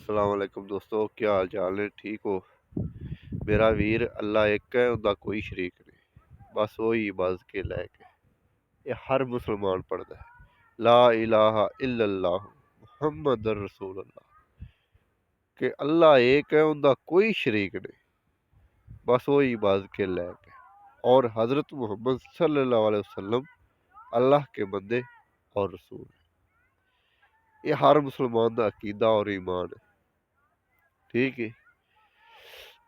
अस्सलाम वालेकुम दोस्तों, क्या हाल चाल है? ठीक हो? मेरा वीर अल्लाह एक है, उनका कोई शरीक नहीं। बस वही इबादत के लायक है। ये हर मुसलमान पढ़ता है। ला इलाहा इल्लल्लाह मुहम्मद रसूल अल्लाह, कि अल्लाह एक है, उनका कोई शरीक नहीं। बस वही इबादत के लायक है। और हज़रत मोहम्मद सल्लल्लाहु अलैहि वसल्लम अल्लाह के बंदे और रसूल हैं। ये हर मुसलमान का अकीदा और ईमान है। ठीक है।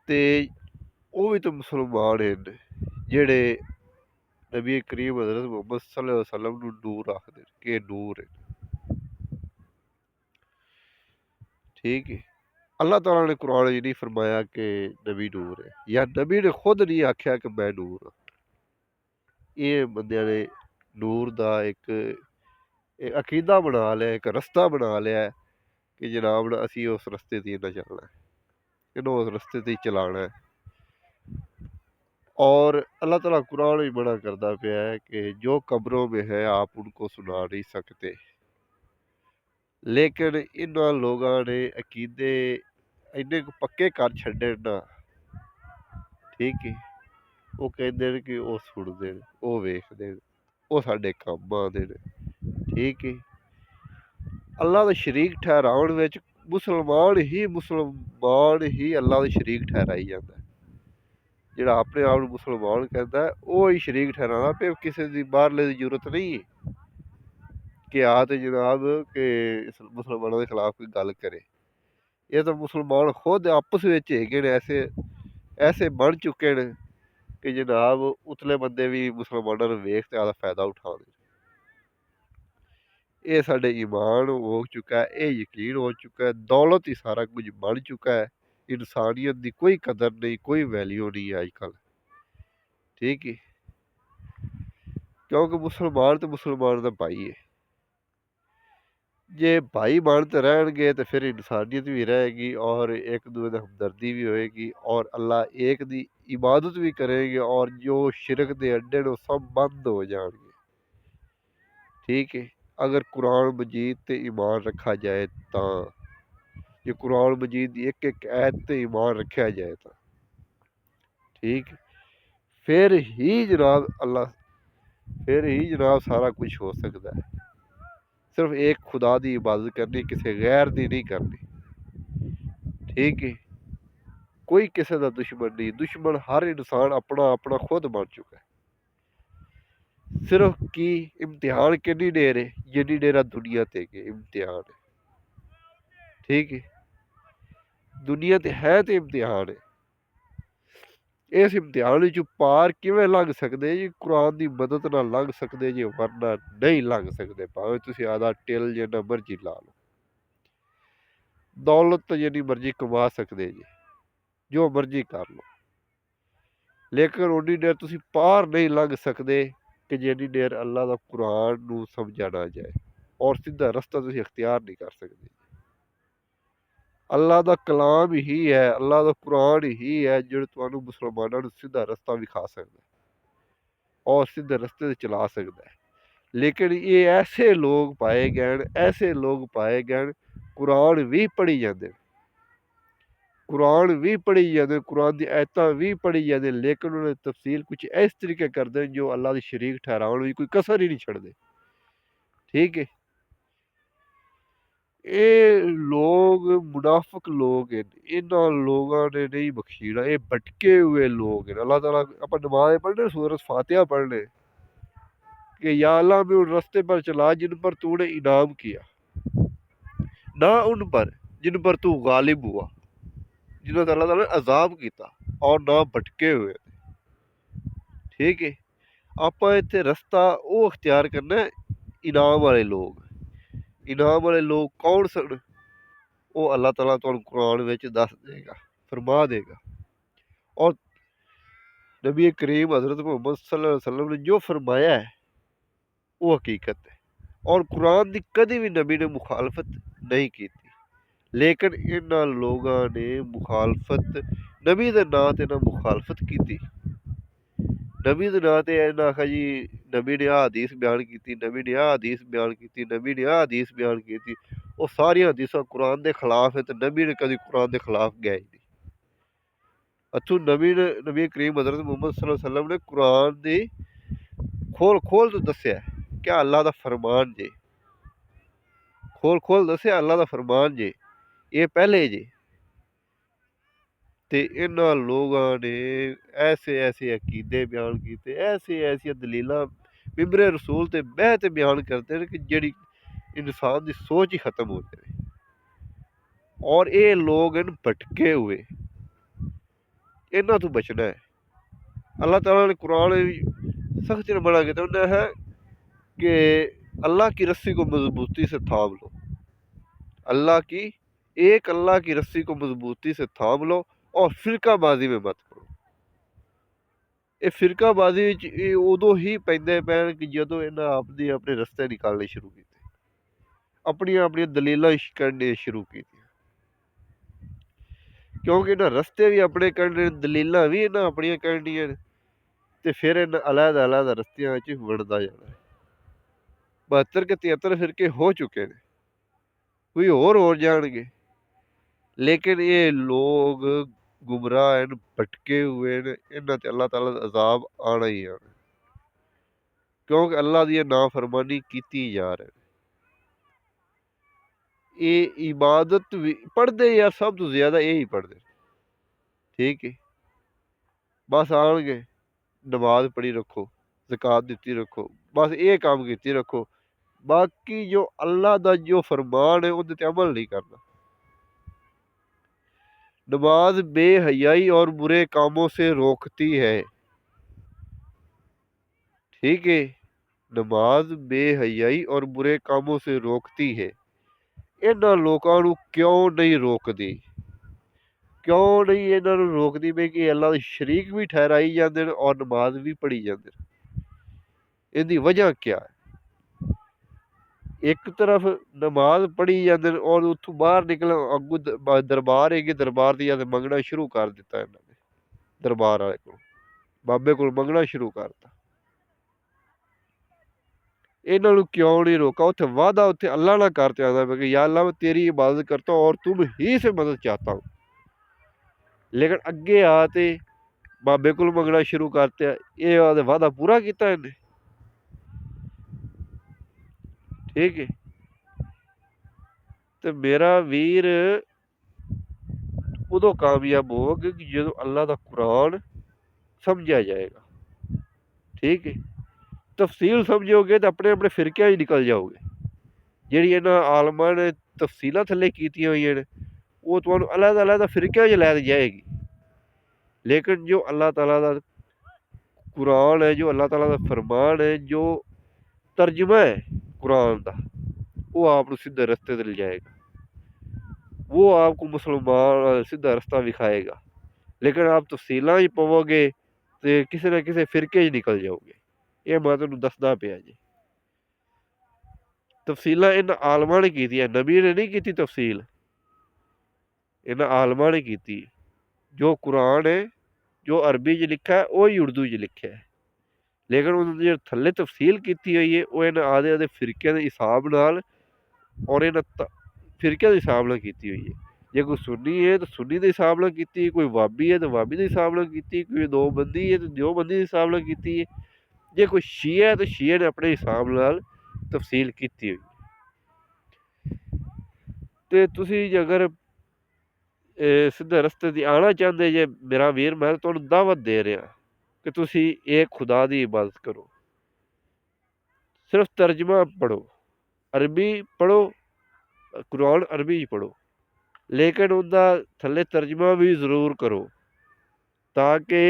ते ਉਹ ਵੀ ਤਾਂ ਮੁਸਲਮਾਨ ਹਨ ਜਿਹੜੇ ਨਬੀ ਕਰੀਮ ਹਜ਼ਰਤ ਮੁਹੰਮਦ ਸੱਲੱਲਾਹੁ ਅਲੈहि ਵਸੱਲਮ ਨੂੰ ਨੂਰ ਆਖਦੇ ਨੇ ਕਿ ਇਹ ਨੂਰ ਹੈ। ठीक है। अल्लाह ताला ने कुरान च नहीं फरमाया कि नबी नूर है, या नबी ने खुद नहीं आख्या कि मैं नूर हाँ। ये बंदियां ने नूर दा एक अकीदा बना लिया, एक रस्ता बना लिया है कि जनाब ना असी उस रस्ते ते ना चलना है, इन्हों उस रस्ते ते चलाना है। और अल्लाह ताला कुरान में मना करता पाया है कि जो कब्रों में है आप उनको सुना नहीं सकते। लेकिन इन्हों लोगों ने अकीदे इन्ने को पक्के कर छड्डे ना, ठीक है, वो कहते हैं कि वो सुनते हैं, वो वेखते हैं, वो साडे काम आते हैं। ठीक है। अल्लाह का शरीक ठहराउण विच मुसलमान ही अल्लाह का शरीक ठहराई जाता है। ਜਿਹੜਾ ਆਪਣੇ ਆਪ ਨੂੰ ਮੁਸਲਮਾਨ ਕਹਿੰਦਾ ਹੈ ਉਹ ਹੀ ਸ਼ਰੀਕ ਠਹਿਰਾਉਣਾ ਪਿਆ, ਕਿਸੇ ਦੀ ਬਾਹਰਲੇ ਦੀ ਜ਼ਰੂਰਤ ਨਹੀਂ ਹੈ ਕਿ ਆ ਤੇ ਜਨਾਬ ਕਿ ਮੁਸਲਮਾਨਾਂ ਦੇ ਖਿਲਾਫ ਕੋਈ ਗੱਲ ਕਰੇ। ਇਹ ਤਾਂ ਮੁਸਲਮਾਨ ਖੁਦ ਆਪਸ ਵਿੱਚ ਹੈਗੇ ਨੇ, ਐਸੇ ਬਣ ਚੁੱਕੇ ਨੇ ਕਿ ਜਨਾਬ ਉਤਲੇ ਬੰਦੇ ਵੀ ਮੁਸਲਮਾਨਾਂ ਨੂੰ ਵੇਖ ਤੇ ਆਦਾ ਫਾਇਦਾ ਉਠਾਉਂਦੇ। ਇਹ ਸਾਡੇ ਈਮਾਨ ਹੋ ਚੁੱਕਾ ਹੈ, ਇਹ ਯਕੀਨ ਹੋ ਚੁੱਕਾ ਹੈ, ਦੌਲਤ ਹੀ ਸਾਰਾ ਕੁਝ ਬਣ ਚੁੱਕਾ ਹੈ। ਇਨਸਾਨੀਅਤ ਦੀ ਕੋਈ ਕਦਰ ਨਹੀਂ, ਕੋਈ ਵੈਲਿਊ नहीं है अजकल। ठीक है। क्योंकि मुसलमान तो मुसलमान का भाई है। जे भाई बनते रहेंगे तो फिर इंसानियत भी रहेगी और एक दूसरे की हमदर्दी भी होएगी और अल्लाह एक दी इबादत भी करेंगे और जो शिरक के अड्डे ने सब बंद हो जाएंगे। ठीक है। अगर कुरान मजीद ते ईमान रखा जाए तो, ये कुरान मजीद एक एक ऐत ते ईमान रखा जाए तो, ठीक, फिर ही जनाब सारा कुछ हो सकता है। सिर्फ एक खुदा की इबादत करनी, किसी गैर की नहीं करनी। ठीक है। कोई किसी का दुश्मन नहीं, दुश्मन हर इंसान अपना अपना खुद बन चुका है। सिर्फ की इम्तिहान कितनी देर है, जिन्नी देर दुनिया ते के इम्तिहान है। ठीक है। दुनिया ते है तो इम्तिहान है। इस इम्तिहान चो पार किवें लंघ सकते जी? कुरान की मदद नाल लंघ सकते जी, वरना नहीं लंघ सकते। भावें तुसीं आदा टिल जिन्ना मर्जी ला लो, दौलत तो जिन्नी मर्जी कमा सकते जी, जो मर्जी कर लो, लेकिन उन्नी देर तुसीं पार नहीं लंघ सकते कि जिन्नी देर अल्लाह का कुरान नूं समझा ना जाए और सीधा रस्ता तुसीं अख्तियार नहीं कर सकते। अल्लाह का कलाम ही है, अल्लाह का कुरान ही है जो तुहानूं मुसलमानों नूं सीधा रस्ता विखा सकता और सीधे रस्ते से चला सकता है। लेकिन ये ऐसे लोग पाए गए कुरान भी पढ़ी जाते, कुरान भी पढ़ी जाते, कुरान की आयतां भी पढ़ी जाते, लेकिन उन्हें तफसील कुछ इस तरीके करते हैं जो अल्लाह के शरीक ठहराउण की कोई कसर ही नहीं छड्डदे। ठीक है। ये लोग मुनाफिक लोग हैं, इन्हां लोगों ने नहीं बख्शीना, ये भटके हुए लोग हैं। अल्लाह ताला अपन नमाज़ पढ़ने, सूरत फातिहा पढ़ने कि या अल्लाह हमें उन रास्ते पर चला जिन पर तूने इनाम किया, ना उन पर जिन पर तू गालिब हुआ, जिन्हों अल्लाह ताला ने अजाब किया, और ना भटके हुए। ठीक है। आप इत्थे रस्ता वो अख्तियार करना है, इनाम वाले लोग। इनाम वाले लोग कौन सन? वो अल्लाह ताला तुहानूं कुरान विच दस देगा, फरमा देगा। और नबी करीम हज़रत मुहम्मद सल्लल्लाहु अलैहि वसल्लम ने जो फरमाया है वो हकीकत है, और कुरान की कभी भी नबी ने मुखालफत नहीं की थी। लेकिन इन्हां लोगों ने मुखालफत नबी के नां ते ना मुखालफत की थी। नबी के नां ते इन्हां आखा जी नबी ने आ हदीस बयान की, नबी ने आ हदीस बयान की, नबी ने आ हदीस बयान की, वो सारिया हदीसां कुरान के खिलाफ है, तो नबी ने कभी कुरान के खिलाफ गया ही नहीं। अतू नबी करीम हज़रत मुहम्मद सल्लल्लाहु अलैहि वसल्लम ने कुरान दी खोल खोल तो दसिया क्या अल्लाह का फरमान जे, खोल खोल दसिया अल्लाह का फरमान जे, ये पहले जे। ते इन्हां लोगां ने ऐसे ऐसे अकीदे बयान किए, ऐसे ऐसिया दलीलां मिंबरे रसूल ते बह ते बयान करते हैं कि जेड़ी इंसान की सोच ही खत्म हो जाए। और ये लोग इन भटके हुए, इन्हां तो बचना है। अल्लाह ताला ने कुरान सख्त मना किया है कि अल्लाह की रस्सी को मजबूती से थाम लो, अल्लाह की रस्सी को मजबूती से थाम लो और फिरकाबाजी में मत करो। ये फिरकाबाजी उदों ही पैंदे पैन कि जदों इन्हां अपने रस्ते निकालने शुरू किए, अपनी दलीलां करने शुरू की, क्योंकि इन्हां रस्ते भी अपने करने, दलीलां भी इन्हां अपनियां करनियां, ते फिर इन्हां अलहदा अलहदा रस्तियां च वड़दा जाना। 72 के 73 फिरके हो चुके हैं, कोई होर जाएंगे, लेकिन ये लोग गुमराह हैं, भटके हुए हैं, इन्हां ते अल्लाह ताला दा अजाब आना ही आना, क्योंकि अल्लाह दी नाफरमानी कीती जा रही। ये इबादत भी पढ़ते यार सब तो ज्यादा यही पढ़ते, ठीक है, बस आनगे नमाज पढ़ी रखो, ज़कात दिती रखो, बस ये काम कीती रखो, बाकी जो अल्लाह दा जो फरमान है उहदे ते अमल नहीं करना। नमाज बेहयाई और बुरे कामों से रोकती है, ठीक है, नमाज बेहयाई और बुरे कामों से रोकती है। इन्हां लोकां नूं क्यों नहीं रोकदी, क्यों नहीं इन्हां नूं रोकदी भी कि अल्लाह दे शरीक भी ठहराई जांदे ने और नमाज भी पढ़ी जांदे ने, इहदी वजह क्या है? एक तरफ नमाज पढ़ी जाते हैं और उतों बाहर निकल अगू दरबार है कि दरबार की जाते मंगना शुरू कर दिता इन्होंने, दरबार वाले को बाबे को मंगना शुरू करता। इन्हों क्यों नहीं रोका? उत्थे वादा उत्थे अल्लाह ना करते आता कि या अल्लाह मैं तेरी इबादत करता हूँ और तुम ही से मदद चाहता हूँ, लेकिन अगे आते बाबे को मंगना शुरू करते, ये वादा पूरा किया इन्हें, ठीक है। तो मेरा वीर उदों कामयाब होगे कि जो अल्लाह का कुरान समझा जाएगा, ठीक है। तफसील समझोगे तो अपने अपने फिरकियां निकल जाओगे। जी इन्होंने आलमा ने तफसीलां थले की हुई ने वो तुहानू अलग अलग फिरकियां च लै जाएगी, लेकिन जो अल्लाह ताला का कुरान है, जो अल्लाह ताला का फरमान है, जो तर्जमा है कुरान का, वो आपको सीधे रस्ते ते ले जाएगा, वो आपको मुसलमान सीधा रास्ता विखाएगा। लेकिन आप तफसीलां च पवोगे तो किसी न किसी फिरके च निकल जाओगे। ये मैं तुहानू दसदा पिया जी, तफसीलां इन आलमा ने की, नबी ने नहीं की तफसील, इन आलमा ने की। जो कुरान है जो अरबी च लिखा है वो ही उर्दू च लिखा है, लेकिन उन्होंने जो थले तफसील की हुई है वो इन आदे आदे फिरकियां के हिसाब नाल और इन फिरकियां के हिसाब नाल की हुई है। जे कोई सुन्नी है तो सुन्नी के हिसाब नाल की, कोई वाबी है तो वाबी के हिसाब नाल की, कोई दो बंदी है तो दो बंदी के हिसाब नाल की है, जे कोई शिया है तो शिया ने अपने हिसाब नाल तफसील की हुई। तो तुसी अगर सीधे रस्ते दी आना चाहते जे मेरा वीर, मैं तुहानू दावत दे रहा कि तुसी एक खुदा की इबादत करो, सिर्फ तर्जमा पढ़ो, अरबी पढ़ो, कुरान अरबी पढ़ो, लेकिन उनका थले तर्जमा भी जरूर करो, ताकि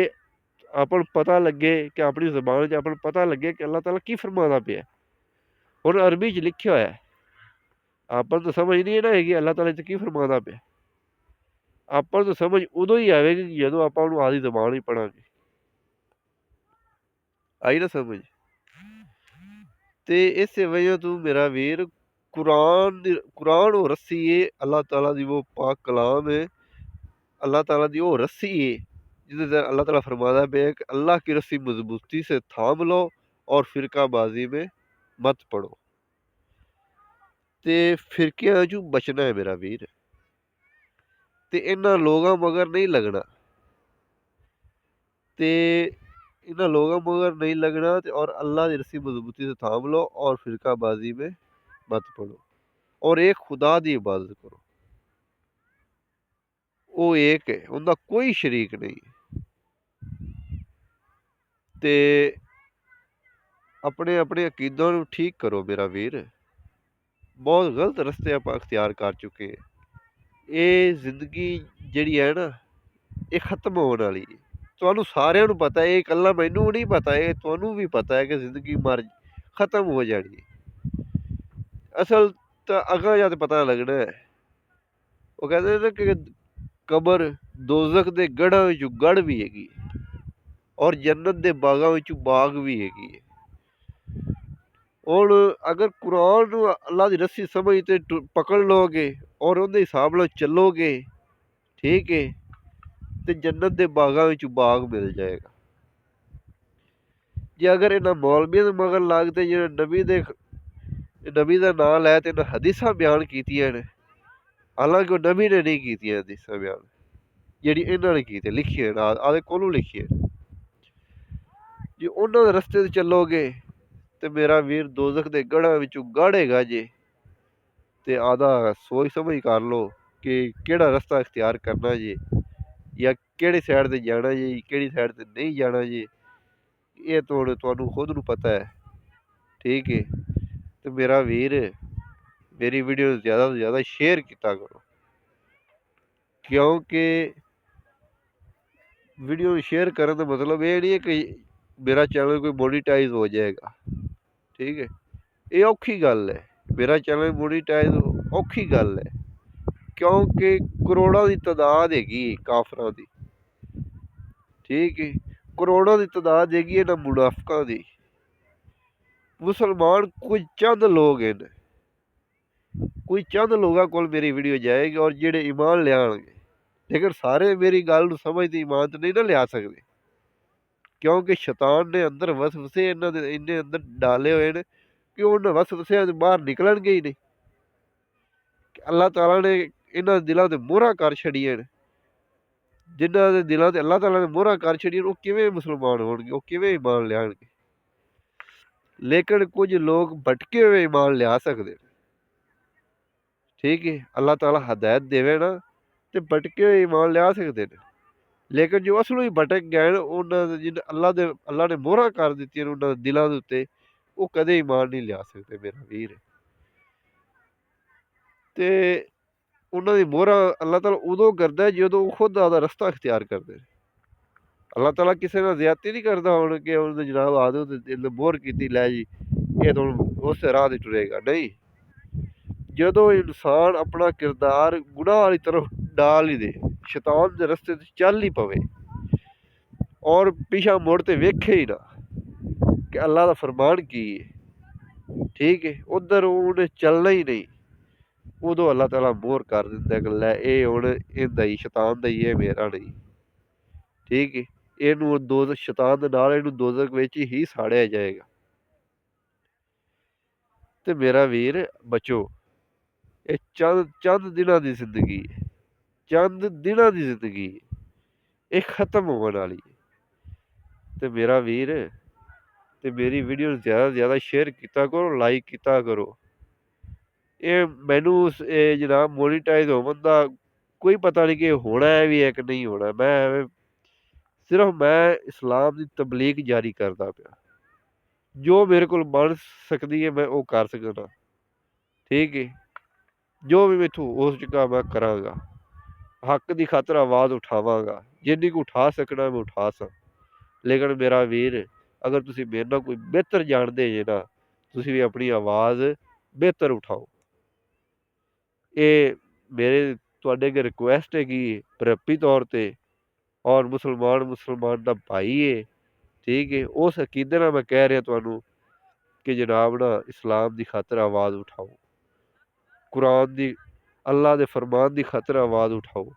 अपन पता लगे कि अपनी जबान च अपन पता लगे कि अल्लाह ताला की फरमाना पिया। हुण अरबी च लिखा होया है, अपन तो समझ नहीं ना है अल्लाह ताला की फरमाना पिया, अपन तो समझ उदों ही आएगी जो आप आदि जबान ही पढ़ांगे। आई ना समझ? तो इस वजह तू मेरा वीर कुरान वो रस्सी है, अल्लाह ताला दी वो पाक कलाम है, अल्लाह ताला दी वो रस्सी है जिससे अल्लाह ताला फरमाता है कि अल्लाह की रस्सी मजबूती से थाम लो और फिरकाबाजी में मत पड़ो। ਤੇ ਫਿਰਕਿਆਂ ਚੋਂ ਬਚਣਾ ਹੈ ਮੇਰਾ ਵੀਰ, ਤੇ ਇਹਨਾਂ ਲੋਕਾਂ ਮਗਰ ਨਹੀਂ ਲੱਗਣਾ, ਤੇ ਇਹਨਾਂ लोगों मगर नहीं लगना, और अल्लाह की रस्सी मजबूती से थाम लो और फिरकाबाजी में मत पड़ो, और एक खुदा की इबादत करो। वो एक है, उनका कोई शरीक नहीं। ते अपने अपने अकीदों को ठीक करो मेरा वीर। बहुत गलत रस्ते आप अख्तियार कर चुके हैं। ये जिंदगी जिहड़ी है ना, ये खत्म होने वाली है। ਤੁਹਾਨੂੰ ਸਾਰਿਆਂ ਨੂੰ ਪਤਾ ਹੈ, ਇਹ ਇਕੱਲਾ ਮੈਨੂੰ ਨਹੀਂ ਪਤਾ, ਇਹ ਤੁਹਾਨੂੰ ਵੀ ਪਤਾ ਹੈ ਕਿ ਜ਼ਿੰਦਗੀ ਖਤਮ ਹੋ ਜਾਣੀ ਹੈ। ਅਸਲ ਤਾਂ ਅਗਾਂਹ ਜਾ ਕੇ ਪਤਾ ਲੱਗਣਾ ਹੈ। ਉਹ ਕਹਿੰਦੇ ਨੇ ਕਿ ਕਬਰ ਦੋਜ਼ਖ ਦੇ ਗੜ੍ਹਾਂ ਵਿੱਚੋਂ ਗੜ੍ਹ ਵੀ ਹੈਗੀ, ਔਰ ਜੰਨਤ ਦੇ ਬਾਗਾਂ ਵਿੱਚੋਂ ਬਾਗ ਵੀ ਹੈਗੀ ਹੈ। ਹੁਣ ਅਗਰ ਕੁਰਾਨ ਨੂੰ ਅੱਲਾ ਦੀ ਰੱਸੀ ਸਮਝ ਤੇ ਪਕੜ ਲਓਗੇ ਔਰ ਉਹਦੇ ਹਿਸਾਬ ਨਾਲ ਚੱਲੋਗੇ, ਠੀਕ ਹੈ, ਤੇ ਜੰਨਤ ਦੇ ਬਾਗਾਂ ਵਿੱਚ ਬਾਗ ਮਿਲ ਜਾਏਗਾ। ਜੇ ਅਗਰ ਇਹਨਾਂ ਮੌਲਵੀਆਂ ਦੇ ਮਗਰ ਲੱਗਦੇ, ਜਿਹੜੇ ਨਬੀ ਦਾ ਨਾਂ ਲੈ ਤੇ ਇਹਨਾਂ ਹਦੀਸਾਂ ਬਿਆਨ ਕੀਤੀਆਂ ਨੇ, ਹਾਲਾਂਕਿ ਉਹ ਨਬੀ ਨੇ ਨਹੀਂ ਕੀਤੀਆਂ ਹਦੀਸਾਂ ਬਿਆਨ, ਜਿਹੜੀ ਇਹਨਾਂ ਨੇ ਕੀਤੀਆਂ, ਲਿਖੀਆਂ ਨੇ ਆਦੇ ਕੋਲੋਂ ਲਿਖੀਆਂ। ਜੇ ਉਹਨਾਂ ਦੇ ਰਸਤੇ 'ਤੇ ਚੱਲੋਗੇ ਤੇ ਮੇਰਾ ਵੀਰ ਦੋਜ਼ਖ ਦੇ ਗੜ੍ਹਾਂ ਵਿੱਚੋਂ ਗੜ੍ਹੇਗਾ ਜੇ, ਤੇ ਆਦਾ ਸੋਚ ਸਮਝ ਕਰ ਲਓ ਕਿ ਕਿਹੜਾ ਰਸਤਾ ਇਖਤਿਆਰ ਕਰਨਾ ਜੇ, ਜਾਂ ਕਿਹੜੀ ਸਾਈਡ 'ਤੇ ਜਾਣਾ ਜੀ, ਕਿਹੜੀ ਸਾਈਡ 'ਤੇ ਨਹੀਂ ਜਾਣਾ ਜੀ। ਇਹ ਤੁਹਾਨੂੰ ਖੁਦ ਨੂੰ ਪਤਾ ਹੈ, ਠੀਕ ਹੈ। ਤੇ ਮੇਰਾ ਵੀਰ, ਮੇਰੀ ਵੀਡੀਓ ਜ਼ਿਆਦਾ ਤੋਂ ਜ਼ਿਆਦਾ ਸ਼ੇਅਰ ਕੀਤਾ ਕਰੋ, ਕਿਉਂਕਿ ਵੀਡੀਓ ਨੂੰ ਸ਼ੇਅਰ ਕਰਨ ਦਾ ਮਤਲਬ ਇਹ ਨਹੀਂ ਹੈ ਕਿ ਮੇਰਾ ਚੈਨਲ ਕੋਈ ਮੋਨੀਟਾਈਜ਼ ਹੋ ਜਾਏਗਾ, ਠੀਕ ਹੈ। ਇਹ ਔਖੀ ਗੱਲ ਹੈ, ਮੇਰਾ ਚੈਨਲ ਮੋਨੀਟਾਈਜ਼ ਔਖੀ ਗੱਲ ਹੈ, ਕਿਉਂਕਿ ਕਰੋੜਾਂ ਦੀ ਤਾਦਾਦ ਹੈਗੀ ਕਾਫਰਾਂ ਦੀ, ਠੀਕ ਹੈ। ਕਰੋੜਾਂ ਦੀ ਤਾਦਾਦ ਹੈਗੀ ਇਹਨਾਂ ਮੁਨਾਫਿਕਾਂ ਦੀ। ਮੁਸਲਮਾਨ ਕੁਝ ਚੰਦ ਲੋਕ ਹਨ, ਕੋਈ ਚੰਦ ਲੋਕਾਂ ਕੋਲ ਮੇਰੀ ਵੀਡੀਓ ਜਾਏਗੀ ਔਰ ਜਿਹੜੇ ਈਮਾਨ ਲਿਆਉਣਗੇ, ਲੇਕਿਨ ਸਾਰੇ ਮੇਰੀ ਗੱਲ ਨੂੰ ਸਮਝਦੇ ਈਮਾਨ ਤੇ ਨਹੀਂ ਨਾ ਲਿਆ ਸਕਦੇ, ਕਿਉਂਕਿ ਸ਼ੈਤਾਨ ਨੇ ਅੰਦਰ ਵਸਵਸੇ ਇਹਨਾਂ ਦੇ ਇੰਨੇ ਅੰਦਰ ਡਾਲੇ ਹੋਏ ਨੇ ਕਿ ਉਹਨਾਂ ਵਸਵਸਿਆਂ ਦੇ ਬਾਹਰ ਨਿਕਲਣਗੇ ਹੀ ਨਹੀਂ। ਅੱਲਾਹ ਤਾਲਾ ਨੇ ਇਹਨਾਂ ਦਿਲਾਂ 'ਤੇ ਮੋਹਰਾਂ ਕਰ ਛੱਡੀਆਂ ਨੇ, ਜਿਨ੍ਹਾਂ ਦੇ ਦਿਲਾਂ 'ਤੇ ਅੱਲਾਹ ਤਾਲਾ ਨੇ ਮੋਹਰਾਂ ਕਰ ਛੱਡੀਆਂ, ਉਹ ਕਿਵੇਂ ਮੁਸਲਮਾਨ ਹੋਣਗੇ, ਉਹ ਕਿਵੇਂ ਈਮਾਨ ਲਿਆਉਣਗੇ। ਲੇਕਿਨ ਕੁਝ ਲੋਕ ਭਟਕੇ ਹੋਏ ਈਮਾਨ ਲਿਆ ਸਕਦੇ ਨੇ, ਠੀਕ ਹੈ। ਅੱਲਾਹ ਤਾਲਾ ਹਦਾਇਤ ਦੇਵੇ ਨਾ ਤੇ ਭਟਕੇ ਹੋਏ ਈਮਾਨ ਲਿਆ ਸਕਦੇ ਨੇ, ਲੇਕਿਨ ਜੋ ਅਸਲੋਂ ਹੀ ਭਟਕ ਗਏ ਨੇ, ਉਹਨਾਂ ਦੇ ਜਿਹਨੇ ਅੱਲਾਹ ਨੇ ਮੋਹਰਾਂ ਕਰ ਦਿੱਤੀਆਂ ਨੇ ਉਹਨਾਂ ਦੇ ਦਿਲਾਂ ਦੇ ਉੱਤੇ, ਉਹ ਕਦੇ ਈਮਾਨ ਨਹੀਂ ਲਿਆ ਸਕਦੇ ਮੇਰਾ ਵੀਰ। ਤੇ ਉਹਨਾਂ ਦੀ ਮੋਹਰਾਂ ਅੱਲਾਹ ਤਾਲਾ ਉਦੋਂ ਕਰਦਾ ਜਦੋਂ ਉਹ ਖੁਦ ਆਪਦਾ ਰਸਤਾ ਅਖਤਿਆਰ ਕਰਦੇ ਨੇ। ਅੱਲਾਹ ਤਾਲਾ ਕਿਸੇ ਨਾਲ ਜ਼ਿਆਦਤੀ ਨਹੀਂ ਕਰਦਾ ਹੁਣ ਕਿ ਉਹਨੇ ਜਨਾਬ ਆਦੋ ਤੇ ਮੋਹਰ ਕੀਤੀ, ਲੈ ਜੀ ਇਹ ਤੁਹਾਨੂੰ ਉਸ ਰਾਹ 'ਤੇ ਟੁਰੇਗਾ, ਨਹੀਂ। ਜਦੋਂ ਇਨਸਾਨ ਆਪਣਾ ਕਿਰਦਾਰ ਗੁਨਾਹ ਵਾਲੀ ਤਰਫ ਡਾਲ ਹੀ ਦੇ, ਸ਼ੈਤਾਨ ਦੇ ਰਸਤੇ 'ਤੇ ਚੱਲ ਹੀ ਪਵੇ ਔਰ ਪਿਛਾ ਮੁੜ ਤੇ ਵੇਖੇ ਹੀ ਨਾ ਕਿ ਅੱਲਾਹ ਦਾ ਫਰਮਾਨ ਕੀ ਹੈ, ਠੀਕ ਹੈ, ਉੱਧਰ ਉਹਨੇ ਚੱਲਣਾ ਹੀ ਨਹੀਂ, ਉਦੋਂ ਅੱਲਾਹ ਤਾਲਾ ਮੋਹਰ ਕਰ ਦਿੰਦਾ ਕਿ ਲੈ ਇਹ ਹੁਣ ਇਹਦਾ ਹੀ, ਸ਼ੈਤਾਨ ਦਾ ਹੀ, ਇਹ ਮੇਰਾ ਨਹੀਂ, ਠੀਕ ਹੈ। ਇਹਨੂੰ ਸ਼ੈਤਾਨ ਦੇ ਨਾਲ ਇਹਨੂੰ ਦੋਜ਼ਖ ਵਿੱਚ ਹੀ ਸਾੜਿਆ ਜਾਏਗਾ। ਤੇ ਮੇਰਾ ਵੀਰ ਬਚੋ, ਇਹ ਚੰਦ ਦਿਨਾਂ ਦੀ ਜ਼ਿੰਦਗੀ ਹੈ, ਚੰਦ ਦਿਨਾਂ ਦੀ ਜ਼ਿੰਦਗੀ ਹੈ, ਇਹ ਖਤਮ ਹੋਣ ਵਾਲੀ ਹੈ। ਤੇ ਮੇਰਾ ਵੀਰ, ਤੇ ਮੇਰੀ ਵੀਡੀਓ ਨੂੰ ਜ਼ਿਆਦਾ ਤੋਂ ਜ਼ਿਆਦਾ ਸ਼ੇਅਰ ਕੀਤਾ ਕਰੋ, ਲਾਈਕ ਕੀਤਾ ਕਰੋ। ਇਹ ਮੈਨੂੰ ਇਹ ਜਨਾਬ ਮੋਨੀਟਾਈਜ਼ ਹੋਣ ਦਾ ਕੋਈ ਪਤਾ ਨਹੀਂ ਕਿ ਹੋਣਾ ਹੈ ਵੀ ਹੈ ਕਿ ਨਹੀਂ ਹੋਣਾ। ਸਿਰਫ ਮੈਂ ਇਸਲਾਮ ਦੀ ਤਬਲੀਗ ਜਾਰੀ ਕਰਦਾ ਪਿਆ, ਜੋ ਮੇਰੇ ਕੋਲ ਬਣ ਸਕਦੀ ਹੈ ਮੈਂ ਉਹ ਕਰ ਸਕਦਾ, ਠੀਕ ਹੈ। ਜੋ ਵੀ ਮੈਥੋਂ ਹੋ ਚੁੱਕਾ ਮੈਂ ਕਰਾਂਗਾ, ਹੱਕ ਦੀ ਖਾਤਰ ਆਵਾਜ਼ ਉਠਾਵਾਂਗਾ, ਜਿੰਨੀ ਕੁ ਉਠਾ ਸਕਣਾ ਮੈਂ ਉਠਾ ਸਕਾਂ। ਲੇਕਿਨ ਮੇਰਾ ਵੀਰ, ਅਗਰ ਤੁਸੀਂ ਮੇਰੇ ਨਾਲ ਕੋਈ ਬਿਹਤਰ ਜਾਣਦੇ ਜੇ ਨਾ, ਤੁਸੀਂ ਵੀ ਆਪਣੀ ਆਵਾਜ਼ ਬਿਹਤਰ ਉਠਾਓ। ਇਹ ਮੇਰੇ ਤੁਹਾਡੇ ਅੱਗੇ ਰਿਕੁਐਸਟ ਹੈਗੀ ਪ੍ਰੈਪੀ ਤੌਰ 'ਤੇ, ਔਰ ਮੁਸਲਮਾਨ ਦਾ ਭਾਈ ਹੈ, ਠੀਕ ਹੈ। ਉਸ ਅਕੀਦੇ ਨਾਲ ਮੈਂ ਕਹਿ ਰਿਹਾ ਤੁਹਾਨੂੰ ਕਿ ਜਨਾਬ ਨਾ ਇਸਲਾਮ ਦੀ ਖਾਤਰ ਆਵਾਜ਼ ਉਠਾਓ, ਕੁਰਾਨ ਦੀ, ਅੱਲਾਹ ਦੇ ਫਰਮਾਨ ਦੀ ਖਾਤਰ ਆਵਾਜ਼ ਉਠਾਓ।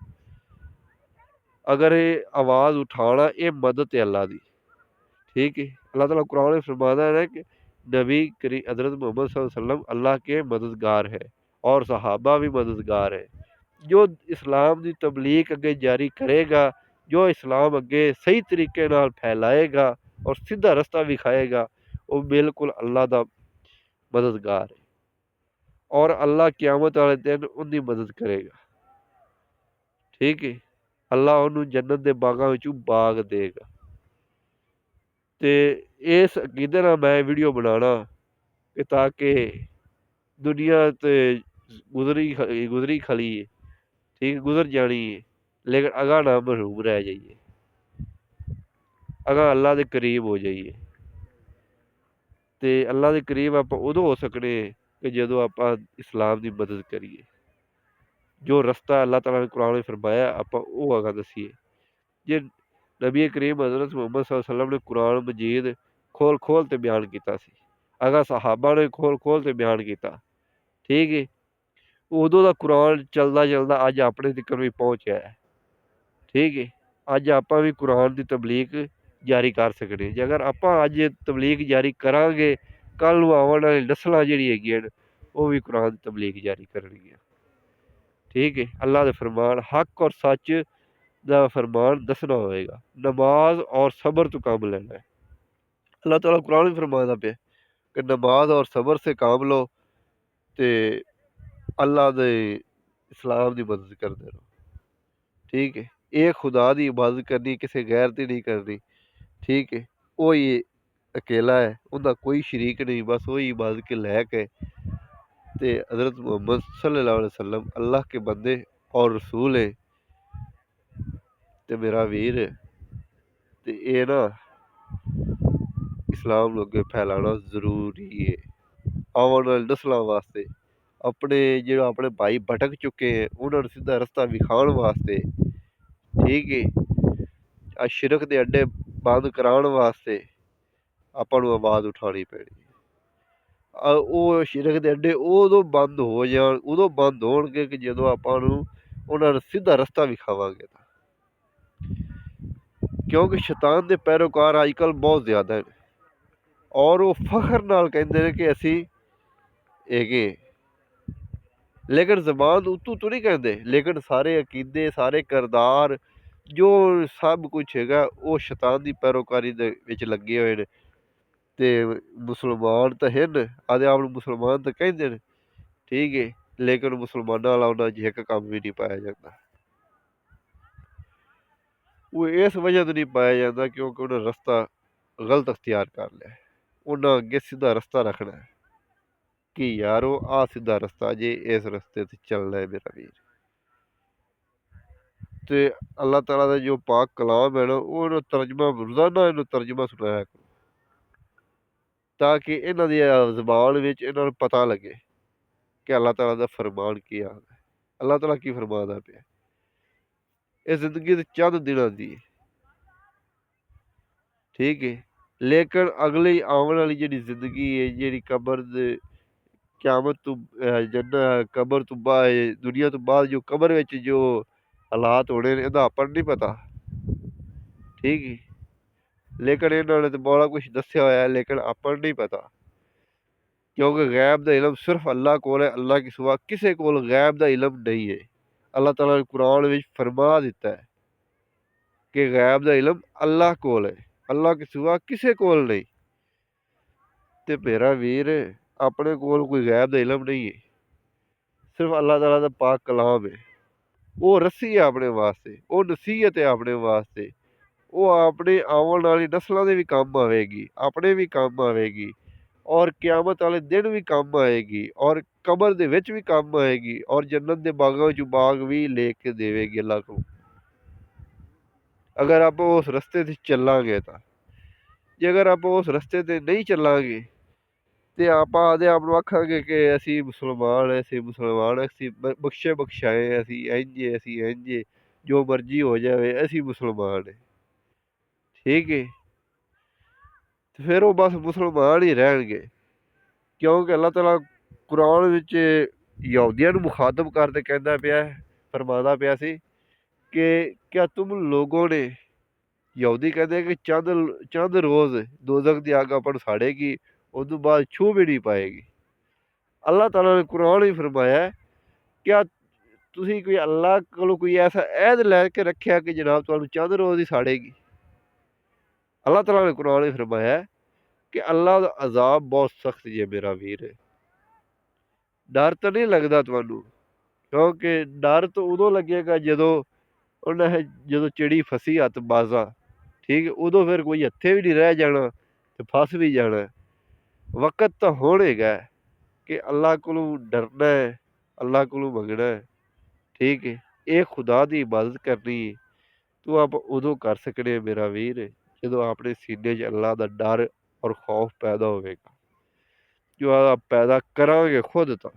ਅਗਰ ਇਹ ਆਵਾਜ਼ ਉਠਾਉਣਾ, ਇਹ ਮਦਦ ਹੈ ਅੱਲਾਹ ਦੀ, ਠੀਕ ਹੈ। ਅੱਲਾਹ ਤਾਲਾ ਕੁਰਾਨ ਵਿੱਚ ਫਰਮਾਉਂਦਾ ਹੈ ਕਿ नबी करी हज़रत मोहम्मद सल्लल्लाहु अलैहि वसल्लम अल्लाह के मददगार है और सहाबा भी मददगार है। जो इस्लाम की तबलीग अगे जारी करेगा, जो इस्लाम अगे सही तरीके नाल फैलाएगा और सीधा रस्ता विखाएगा, वो बिल्कुल अल्लाह का मददगार है और अल्लाह क़यामत वाले दिन उनकी मदद करेगा। ठीक है, अल्लाह उन्होंने जन्नत के बागां विचों बाग देगा। तो इस अकीदे नाल मैं वीडियो बनाना कि ताकि दुनिया ते गुजरी खली है, ठीक गुजर जानी है, लेकिन अगां ना महरूम रह जाइए, अगां अल्लाह के करीब हो जाइए। तो अल्लाह के करीब आप उदों हो सकने कि जदों आप इस्लाम की मदद करिए। जो रस्ता अल्लाह ताला ने कुरान में फरमाया आप वो अगां दसीए। जे नबी करीम हज़रत मुहम्मद सल्लल्लाहु अलैहि वसल्लम ने कुरान मजीद खोल खोल ते बयान किया सी, अगर सहाबा ने खोल खोल ते बयान किया, ठीक है, उदों दा कुरान चलदा चलदा अज अपने तिकर भी पहुँचा है। ठीक है, अज आप भी कुरान की तबलीग जारी कर सकने। जे अगर आप अज तबलीग जारी करांगे, कल नूं आउण वाली नस्लां जिहड़ियां हैगियां ने वो भी कुरान की तबलीग जारी करनगियां। ठीक है, अल्लाह दे फरमान हक और सच दा फरमान दसना होएगा, नमाज और सबर तो काम लेना है। अल्लाह ताला कुरान में फरमाता पे कि नमाज और सबर से काम लो ते अल्लाह दे इस्लाम की मदद करते रहो। ठीक है, एक खुदा की इबादत करनी, किसी गैर की नहीं करनी। ठीक है, वो ही अकेला है, उनका कोई शरीक नहीं, बस वही इबादत के लायक है। ते हज़रत मोहम्मद सल्लल्लाहु अलैहि वसल्लम अल्लाह के बंदे और रसूल है। ते मेरा वीर ते ये ना इस्लाम नूं अगे फैलाना जरूरी है आने वाली नस्लों वास्ते, अपने जो अपने भाई भटक चुके हैं उन्होंने सीधा रस्ता विखाण वास्ते। ठीक है, आ शिरक के अड्डे बंद कराने वास्ते आपां नूं आवाज़ उठानी पैनी। वो शिरक के अड्डे उदों बंद हो जाण, उदों बंद होणगे कि जदों आपां नूं उन्हां नूं सीधा रस्ता विखावांगे। क्योंकि शैतान के पैरोकार अजकल बहुत ज़्यादा है और वो फखर नाल कहंदे ने कि असी हैगे, लेकिन जबान उतों तो नहीं कहते, लेकिन सारे अकीदे सारे किरदार जो सब कुछ हैगा वो शैतान की पैरोकारी दे विच लगे हुए ने। ते मुसलमान तो हैं, आदे आप मुसलमान तो कहते हैं। ठीक है, लेकिन मुसलमानों वाला उन्होंने च एक काम भी नहीं पाया जाता। वो इस वजह तो नहीं पाया जाता क्योंकि उन्हें रस्ता गलत अख्तियार कर लिया। उन्हें अगे सीधा रस्ता रखना है कि यारो आ सीधा रस्ता जे, इस रस्ते ते चलना है मेरा वीर। तो अल्लाह ताला का जो पाक कलाम है ना, वो तर्जमा रोजाना इन्हों तर्जमा सुनाया करो ताकि इन्हों की जबान विच इन्हों नूं पता लगे कि अल्लाह ताला का फरमान की है। अल्लाह ताला की फरमादा पिया, ये जिंदगी ते चंद दिनों दी है। ठीक है, लेकिन अगली आने वाली जी जिंदगी है, जी कबर क्यामत तो जन्ना कबर तो बाद दुनिया तो बाद जो कबर विच जो हालात होने ने इहदा आपां नूं नहीं पता। ठीक है, लेकिन इन्होंने तो बड़ा कुछ दस्या होया है, लेकिन आपां नूं नहीं पता क्योंकि गैब का इलम सिर्फ अल्लाह कोल है। अल्लाह के सिवा किसी कोल गैब का इलम नहीं है। अल्लाह ताला ने कुरान में फरमा दिता है कि गैब का इलम अल्लाह कोल है, अल्लाह के सिवा किसी कोल नहीं। ते मेरा वीर अपने कोल कोई गैब का इलम नहीं है, सिर्फ अल्लाह ताला का पाक कलाम है। वो रस्सी है अपने वास्ते, वो नसीहत है अपने वास्ते, वो अपने आने वाली नस्लों के भी काम आएगी, अपने भी काम आएगी और क्यामत वाले दिन भी काम आएगी और कबर दे विच भी काम आएगी और जन्नत के बागों चों बाग भी लेके देवेगी अल्लाह को, अगर आप उस रस्ते से चलांगे। तो जे अगर आप उस रस्ते से नहीं चलांगे तो आप आदे आप आखांगे कि असी मुसलमान है, असी मुसलमान है, असी बख्शे बख्शाए, असी इंजे असी इंजे, जो मर्जी हो जाए असी मुसलमान है। ठीक है, तो फिर वो बस मुसलमान ही रहणगे क्योंकि अल्लाह ताला कुरान विच यहूदियों नूं मुखातब करते कहता पिया, फरमादा पिया सी कि क्या तुम लोगों ने, यहूदी कहते हैं कि चंद चंद रोज़ दोजख की अग अपन साड़ेगी उदों बाद छू भी नहीं पाएगी। अल्लाह ताला ने कुरान ही फरमाया क्या तुसीं कोई अल्लाह कोलों कोई ऐसा ऐहद लैके रखेआ कि जनाब तुहानूं चंद रोज़ ही साड़ेगी। अल्लाह ताला ने कुरान ही फरमाया कि अल्लाह दा अज़ाब बहुत सख्त जे मेरा वीर। डर तो नहीं लगदा तुहानूं, क्योंकि डर तो उदों लगेगा जदों उन्हें जदों चिड़ी फसी हत्थ बाज़ा, ठीक है, उदों फिर कोई हत्थे भी नहीं रह जाना ते फस भी जाना। वक़्त तो हुण हैगा कि अल्लाह कोलों डरना है, अल्लाह कोलों मंगना है, ठीक है। ये खुदा दी इबादत करनी है तो आप उदों कर सकने मेरा वीर जदों अपने सीने च अल्लाह दा डर और खौफ पैदा होवेगा। जो आप पैदा करांगे खुद तां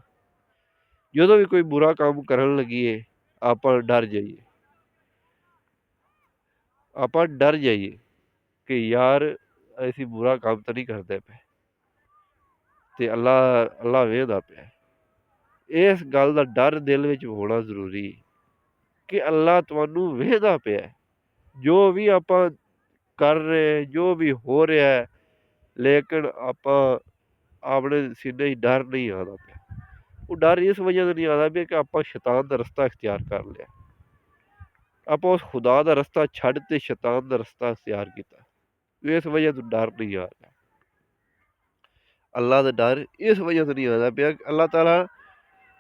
जदों भी कोई बुरा काम करन लगीए आपां डर जाइए, आपां डर जाइए कि यार असीं बुरा काम तो नहीं करदे पए ते अल्लाह वेखदा पिया। इस गल दा डर दिल विच होना जरूरी कि अल्लाह तुहानूं वेखदा पिया। जो भी आपां कर रहे, जो भी हो रहा है, लेकिन आपां अपने सीने च डर नहीं आंदा पिया। वो डर इस वजह तो नहीं आंदा पिया कि आपां शैतान दा रस्ता इख्तियार कर लिया। आपां उस खुदा दा रस्ता छड्ड ते शैतान दा रस्ता इख्तियार कीता। इस वजह तो डर नहीं आ रहा। अल्लाह दा डर इस वजह तो नहीं आंदा पिया कि अल्लाह ताला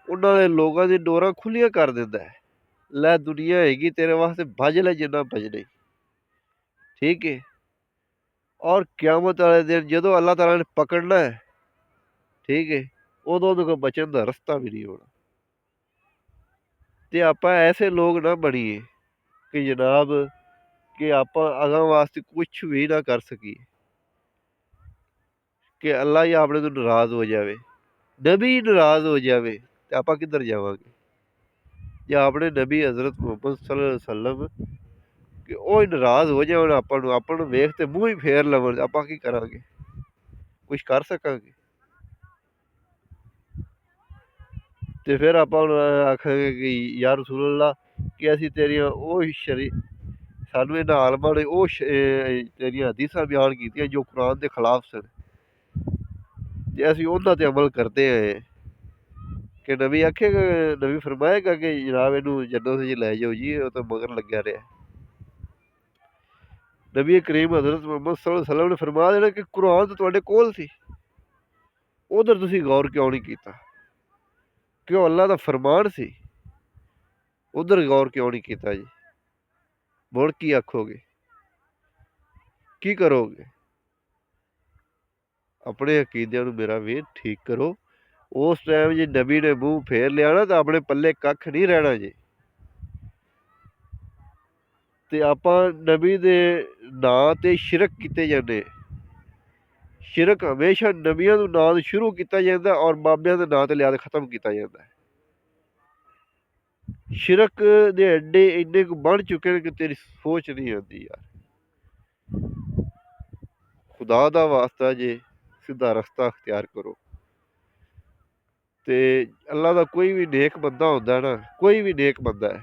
उन्हां दे लोगां दी डोरां खुल्लियां कर दिंदा है। लै दुनिया हैगी तेरे वास्ते भज लै जिन्ना भजना ई, ठीक है। और क़यामत वाले दिन जदों अल्लाह ताला ने पकड़ना है, ठीक है, उदों उहदे कोल बचन दा रस्ता भी नहीं होना। ते आपां ऐसे लोग ना बनीए कि जनाब कि आपां अगां वास्ते कुछ भी ना कर सकीए, कि अल्लाह ही अपने तो नाराज़ हो जावे, नबी नाराज़ हो जावे ते आपां किधर जावांगे। जे अपने नबी हज़रत मुहम्मद सल्लल्लाहु अलैहि वसल्लम कि ਉਹ ਹੀ ਨਾਰਾਜ਼ ਹੋ ਜਾਣ ਆਪਾਂ ਨੂੰ ਵੇਖ ਤੇ ਮੂੰਹ ਹੀ ਫੇਰ ਲਵਣ, ਆਪਾਂ ਕੀ ਕਰਾਂਗੇ? ਕੁਛ ਕਰ ਸਕਾਂਗੇ? ਤੇ ਫਿਰ ਆਪਾਂ ਹੁਣ ਆਖਾਂਗੇ ਕਿ ਯਾ ਰਸੂਲ ਅੱਲਾ ਕਿ ਅਸੀਂ ਤੇਰੀਆਂ ਉਹ ਸਾਨੂੰ ਇਹਨਾਂ ਆਲਮਾਂ ਨੇ ਉਹ ਤੇਰੀਆਂ ਹਦੀਸਾਂ ਬਿਆਨ ਕੀਤੀਆਂ ਜੋ ਕੁਰਾਨ ਦੇ ਖਿਲਾਫ ਸਨ ਤੇ ਅਸੀਂ ਉਹਨਾਂ ਤੇ ਅਮਲ ਕਰਦੇ ਆਏ ਕਿ ਨਬੀ ਆਖੇਗਾ, ਨਬੀ ਫਰਮਾਏਗਾ ਕਿ ਜਨਾਬ ਇਹਨੂੰ ਜੰਨਤ ਵਿੱਚ ਲੈ ਜਾਓ ਜੀ, ਉਹ ਤਾਂ ਮਗਰ ਲੱਗਿਆ ਰਿਹਾ। नबी करीम हज़रत मुहम्मद सल्लल्लाहु अलैहि वसल्लम ने फरमा देना कि कुरान तो तुहाडे कोल सी, उधर तुसीं गौर क्यों नहीं कीता? क्यों अल्लाह दा फरमान सी, उधर गौर क्यों नहीं कीता जी? मुड़ की आखोगे, की करोगे? अपने अकीदे नूं मेरा वीर ठीक करो। उस टाइम जे नबी ने मूँह फेर लिया ना तो अपने पल्ले कख नहीं रहना जी। ਤੇ ਆਪਾਂ ਨਬੀ ਦੇ ਨਾਂ ਤੇ ਸ਼ਿਰਕ ਕੀਤੇ ਜਾਂਦੇ। ਸ਼ਿਰਕ ਹਮੇਸ਼ਾ ਨਬੀਆਂ ਦੇ ਨਾਂ ਤੋਂ ਸ਼ੁਰੂ ਕੀਤਾ ਜਾਂਦਾ ਔਰ ਬਾਬਿਆਂ ਦੇ ਨਾਂ ਤੇ ਲਿਆ ਕੇ ਖ਼ਤਮ ਕੀਤਾ ਜਾਂਦਾ। ਸ਼ਿਰਕ ਦੇ ਅੱਡੇ ਇੰਨੇ ਕੁ ਬਣ ਚੁੱਕੇ ਨੇ ਕਿ ਤੇਰੀ ਸੋਚ ਨਹੀਂ ਆਉਂਦੀ ਯਾਰ। ਖੁਦਾ ਦਾ ਵਾਸਤਾ ਜੇ ਸਿੱਧਾ ਰਸਤਾ ਅਖਤਿਆਰ ਕਰੋ। ਤੇ ਅੱਲਾ ਦਾ ਕੋਈ ਵੀ ਨੇਕ ਬੰਦਾ ਹੁੰਦਾ ਨਾ, ਕੋਈ ਵੀ ਨੇਕ ਬੰਦਾ ਹੈ